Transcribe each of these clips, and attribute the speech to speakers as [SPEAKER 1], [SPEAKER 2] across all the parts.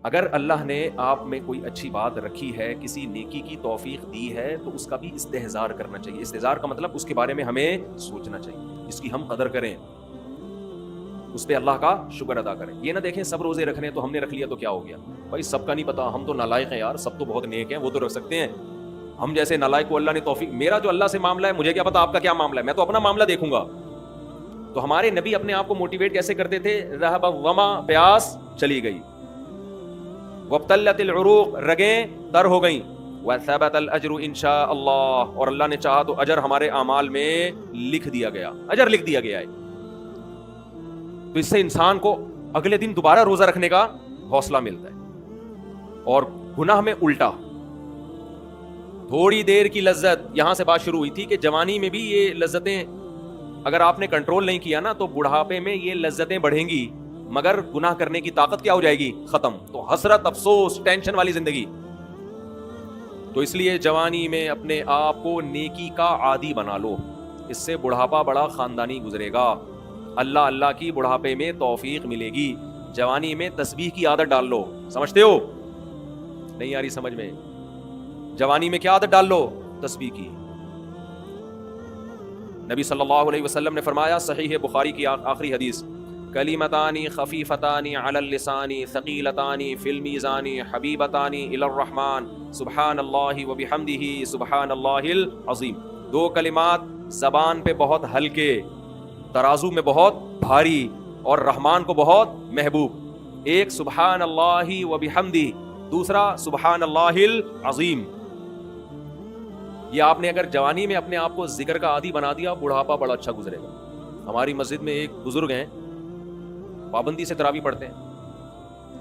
[SPEAKER 1] اگر اللہ نے آپ میں کوئی اچھی بات رکھی ہے، کسی نیکی کی توفیق دی ہے، تو اس کا بھی استحضار کرنا چاہیے. استحضار کا مطلب اس کے بارے میں ہمیں سوچنا چاہیے، اس کی ہم قدر کریں، اس پہ اللہ کا شکر ادا کریں. یہ نہ دیکھیں سب روزے رکھنے تو ہم نے رکھ لیا تو کیا ہو گیا. بھائی سب کا نہیں پتا، ہم تو نالائق ہیں یار، سب تو بہت نیک ہیں، وہ تو رکھ سکتے ہیں. ہم جیسے نالائق کو اللہ نے توفیق. میرا جو اللہ سے معاملہ ہے، مجھے کیا پتا آپ کا کیا معاملہ ہے، میں تو اپنا معاملہ دیکھوں گا. تو ہمارے نبی اپنے آپ کو موٹیویٹ کیسے کرتے تھے؟ ذهب الظما، پیاس چلی گئی. وابتلت العروق، رگیں تر ہو گئیں. وثبت الاجر ان شاء اللہ، اور اللہ نے چاہا تو اجر ہمارے اعمال میں لکھ دیا گیا، اجر لکھ دیا گیا ہے. تو اس سے انسان کو اگلے دن دوبارہ روزہ رکھنے کا حوصلہ ملتا ہے. اور گناہ میں الٹا، تھوڑی دیر کی لذت، یہاں سے بات شروع ہوئی تھی کہ جوانی میں بھی یہ لذتیں اگر آپ نے کنٹرول نہیں کیا نا تو بڑھاپے میں یہ لذتیں بڑھیں گی، مگر گناہ کرنے کی طاقت کیا ہو جائے گی؟ ختم. تو حسرت، افسوس، ٹینشن والی زندگی. تو اس لیے جوانی میں اپنے آپ کو نیکی کا عادی بنا لو، اس سے بڑھاپا بڑا خاندانی گزرے گا. اللہ اللہ کی بڑھاپے میں توفیق ملے گی. جوانی میں تسبیح کی عادت ڈال لو. سمجھتے ہو؟ نہیں آ رہی سمجھ میں؟ جوانی میں کیا عادت ڈال لو؟ تسبیح کی. نبی صلی اللہ علیہ وسلم نے فرمایا، صحیح بخاری کی آخری حدیث، کلیمتانی خفیفتانی علی اللسانی ثقیلتانی فی المیزان حبیبتانی الی الرحمن سبحان اللہ وبحمدہ سبحان اللہ العظیم. دو کلمات زبان پہ بہت ہلکے، ترازو میں بہت بھاری، اور رحمان کو بہت محبوب. ایک سبحان اللہ وبحمدہ، دوسرا سبحان اللہ العظیم. یہ آپ نے اگر جوانی میں اپنے آپ کو ذکر کا عادی بنا دیا، بڑھاپا بڑا اچھا گزرے گا. ہماری مسجد میں ایک بزرگ ہیں، پابندی سے تراویح پڑھتے ہیں.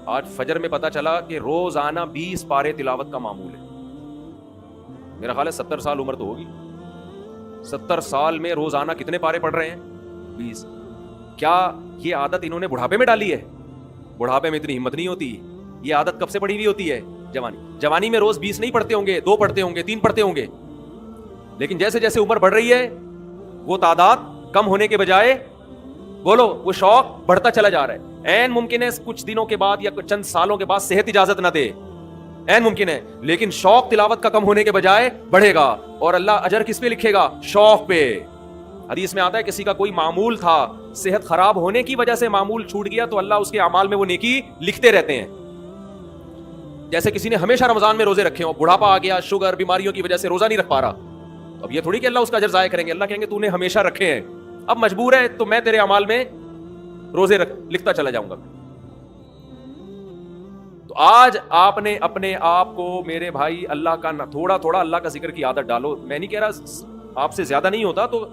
[SPEAKER 1] آج فجر میں پتا چلا کہ روزانہ 20 پارے تلاوت کا معمول ہے. میرا خیال ہے 70 سال عمر تو ہوگی. 70 سال میں روزانہ کتنے پارے پڑھ رہے ہیں؟ 20. کیا یہ عادت انہوں نے بڑھاپے میں ڈالی ہے؟ بڑھاپے میں اتنی ہمت نہیں ہوتی. یہ عادت کب سے پڑھی ہوئی ہوتی ہے؟ جوانی میں روز 20 نہیں پڑھتے ہوں گے، 2 پڑھتے ہوں گے، 3 پڑھتے ہوں گے. لیکن جیسے جیسے عمر بڑھ رہی ہے وہ تعداد کم ہونے کے بجائے بولو وہ شوق بڑھتا چلا جا رہا ہے. عین ممکن ہے کچھ دنوں کے بعد یا چند سالوں کے بعد صحت اجازت نہ دے، عین ممکن ہے، لیکن شوق تلاوت کا کم ہونے کے بجائے بڑھے گا. اور اللہ اجر کس پہ لکھے گا؟ شوق پہ. حدیث میں آتا ہے کسی کا کوئی معمول تھا، صحت خراب ہونے کی وجہ سے معمول چھوٹ گیا تو اللہ اس کے اعمال میں وہ نیکی لکھتے رہتے ہیں. جیسے کسی نے ہمیشہ رمضان میں روزے رکھے ہوں، بڑھاپا آ گیا، شوگر، بیماریوں کی وجہ سے روزہ نہیں رکھ پا رہا، اب یہ تھوڑی کہ اللہ اس کا اجر ضائع کریں گے. اللہ کہیں گے تو نے ہمیشہ رکھے ہیں، اب مجبور ہے تو میں تیرے اعمال میں روزے لکھتا چلا جاؤں گا. تو آج آپ نے اپنے آپ کو میرے بھائی اللہ کا تھوڑا تھوڑا اللہ کا ذکر کی عادت ڈالو. میں نہیں کہہ رہا آپ سے زیادہ نہیں ہوتا تو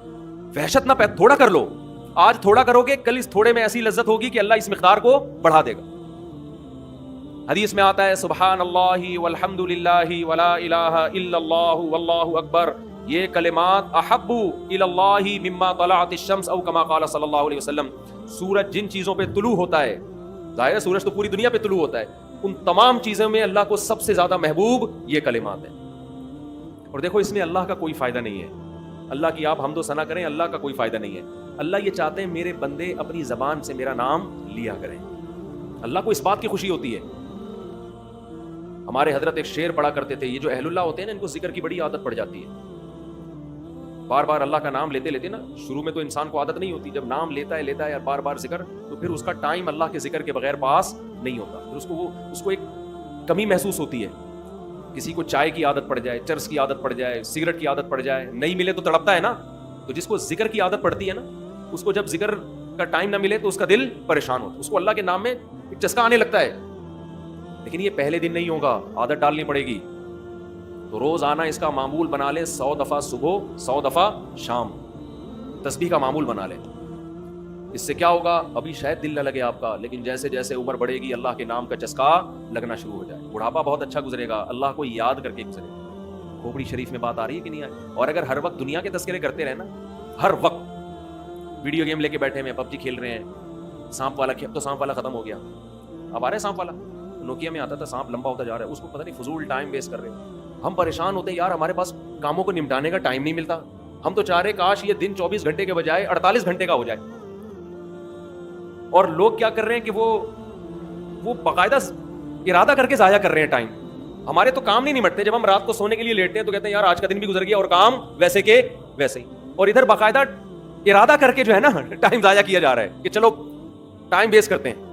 [SPEAKER 1] وحشت نہ تھوڑا کر لو. آج تھوڑا کرو گے، کل اس تھوڑے میں ایسی لذت ہوگی کہ اللہ اس مقدار کو بڑھا دے گا. حدیث میں آتا ہے سبحان اللہ والحمد للہ ولا الہ الا اللہ واللہ اکبر، یہ کلمات احب الی اللہ مما طلعت الشمس او کما قال صلی اللہ علیہ وسلم. سورج جن چیزوں پہ طلوع ہوتا ہے، ظاہر ہے سورج تو پوری دنیا پہ طلوع ہوتا ہے، ان تمام چیزوں میں اللہ کو سب سے زیادہ محبوب یہ کلمات ہیں. اور دیکھو اس میں اللہ کا کوئی فائدہ نہیں ہے. اللہ کی آپ حمد و ثنا کریں، اللہ کا کوئی فائدہ نہیں ہے. اللہ یہ چاہتے ہیں میرے بندے اپنی زبان سے میرا نام لیا کریں. اللہ کو اس بات کی خوشی ہوتی ہے. ہمارے حضرت ایک شعر پڑھا کرتے تھے، یہ جو اہل اللہ ہوتے ہیں نا ان کو ذکر کی بڑی عادت پڑ جاتی ہے. بار بار اللہ کا نام لیتے لیتے نا، شروع میں تو انسان کو عادت نہیں ہوتی، جب نام لیتا ہے اور بار بار ذکر، تو پھر اس کا ٹائم اللہ کے ذکر کے بغیر پاس نہیں ہوتا. پھر اس کو ایک کمی محسوس ہوتی ہے. کسی کو چائے کی عادت پڑ جائے، چرس کی عادت پڑ جائے، سگریٹ کی عادت پڑ جائے، نہیں ملے تو تڑپتا ہے نا. تو جس کو ذکر کی عادت پڑتی ہے نا، اس کو جب ذکر کا ٹائم نہ ملے تو اس کا دل پریشان ہوتا ہے، اس کو اللہ کے نام میں ایک چسکا آنے لگتا ہے. لیکن یہ پہلے دن نہیں ہوگا، عادت ڈالنی پڑے گی. تو روز آنا اس کا معمول بنا لیں، 100 دفعہ صبح 100 دفعہ شام تسبیح کا معمول بنا لیں. اس سے کیا ہوگا؟ ابھی شاید دل نہ لگے آپ کا، لیکن جیسے جیسے عمر بڑھے گی اللہ کے نام کا چسکا لگنا شروع ہو جائے. بڑھاپا بہت اچھا گزرے گا، اللہ کو یاد کر کے گزرے گا. کھوپڑی شریف میں بات آ رہی ہے کہ نہیں آئی؟ اور اگر ہر وقت دنیا کے تذکرے کرتے رہے نا، ہر وقت ویڈیو گیم لے کے بیٹھے ہیں، PUBG کھیل رہے ہیں، سانپ والا اب تو سانپ والا ختم ہو گیا، اب آ رہے سانپ والا. نوکیا میں آتا تھا، سانپ لمبا ہوتا جا رہا ہے، اس کو پتہ نہیں فضول ٹائم ویسٹ کر رہے ہیں. ہم پریشان ہوتے ہیں یار، ہمارے پاس کاموں کو نمٹانے کا ٹائم نہیں ملتا. ہم تو چاہ رہے کاش یہ دن 24 گھنٹے کے بجائے 48 گھنٹے کا ہو جائے. اور لوگ کیا کر رہے ہیں کہ وہ باقاعدہ ارادہ کر کے ضائع کر رہے ہیں ٹائم. ہمارے تو کام نہیں نمٹتے. جب ہم رات کو سونے کے لیے لیٹتے ہیں تو کہتے ہیں یار آج کا دن بھی گزر گیا اور کام ویسے کے ویسے ہی. اور ادھر باقاعدہ ارادہ کر کے جو ہے نا ٹائم ضائع کیا جا رہا ہے کہ چلو ٹائم ویسٹ کرتے ہیں.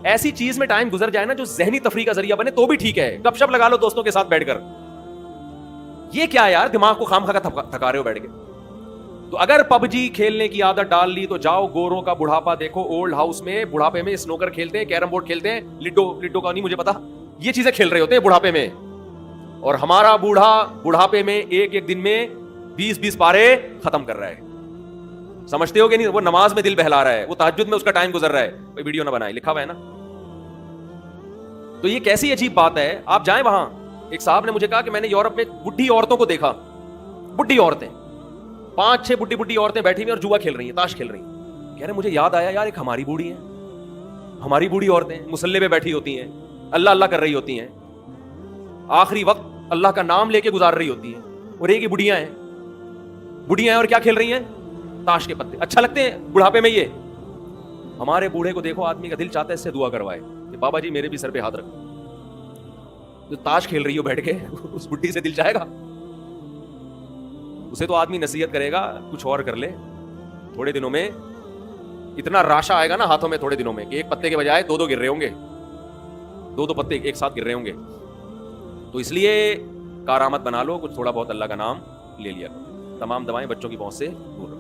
[SPEAKER 1] ایسی چیز میں ٹائم گزر جائے نا جو ذہنی تفریح کا ذریعہ بنے تو بھی ٹھیک ہے. گپ شپ لگا لو دوستوں کے ساتھ بیٹھ کر. یہ کیا یار دماغ کو خام خواہ تھکا رہے ہو بیٹھ کے. تو اگر پب جی کھیلنے کی عادت ڈال لی تو جاؤ گوروں کا بڑھاپا دیکھو. اولڈ ہاؤس میں بڑھاپے میں سنوکر کھیلتے ہیں, کیرم بورڈ کھیلتے ہیں, لڈو کا نہیں مجھے پتا, یہ چیزیں کھیل رہے ہوتے ہیں بڑھاپے میں. اور ہمارا بوڑھا بڑھاپے میں ایک دن میں 20 پارے ختم کر رہا ہے. سمجھتے ہو کہ نہیں؟ وہ نماز میں دل بہلا رہا ہے, وہ تہجد میں اس کا ٹائم گزر رہا ہے. کوئی ویڈیو نہ بنائے, لکھا ہوا ہے نا. تو یہ کیسی عجیب بات ہے. آپ جائیں وہاں. ایک صاحب نے مجھے کہا کہ میں نے یورپ میں بڈھی عورتوں کو دیکھا, بڈھی عورتیں 5-6 بڈھی عورتیں بیٹھی ہوئی اور جوا کھیل رہی ہیں, تاش کھیل رہی ہیں. کہہ رہے مجھے یاد آیا یار ایک ہماری بوڑھی ہیں, ہماری بوڑھی عورتیں مصلے پہ بیٹھی ہوتی ہیں, اللہ اللہ کر رہی ہوتی ہیں, آخری وقت اللہ کا نام لے کے گزار رہی ہوتی ہیں. اور ایک ہی بڑھیاں ہیں اور کیا کھیل رہی ہیں؟ تاش کے پتے. اچھا لگتے ہیں بڑھاپے میں یہ. ہمارے بوڑھے کو دیکھو, آدمی کا دل چاہتا ہے اس سے دعا کروائے کہ بابا جی میرے بھی سر پہ ہاتھ رکھو. جو تاش کھیل رہی ہو بیٹھ کے اس بڈھی سے دل چاہے گا؟ اسے تو آدمی نصیحت کرے گا کچھ اور کر لے. تھوڑے دنوں میں اتنا راشا آئے گا نا ہاتھوں میں تھوڑے دنوں میں کہ ایک پتے کے بجائے 2 گر رہے ہوں گے, 2 پتے ایک ساتھ گر رہے ہوں گے. تو اس لیے کارآمد بنا لو, کچھ تھوڑا بہت اللہ کا نام لے لیا. تمام دوائیں بچوں کی پہنچ سے دور.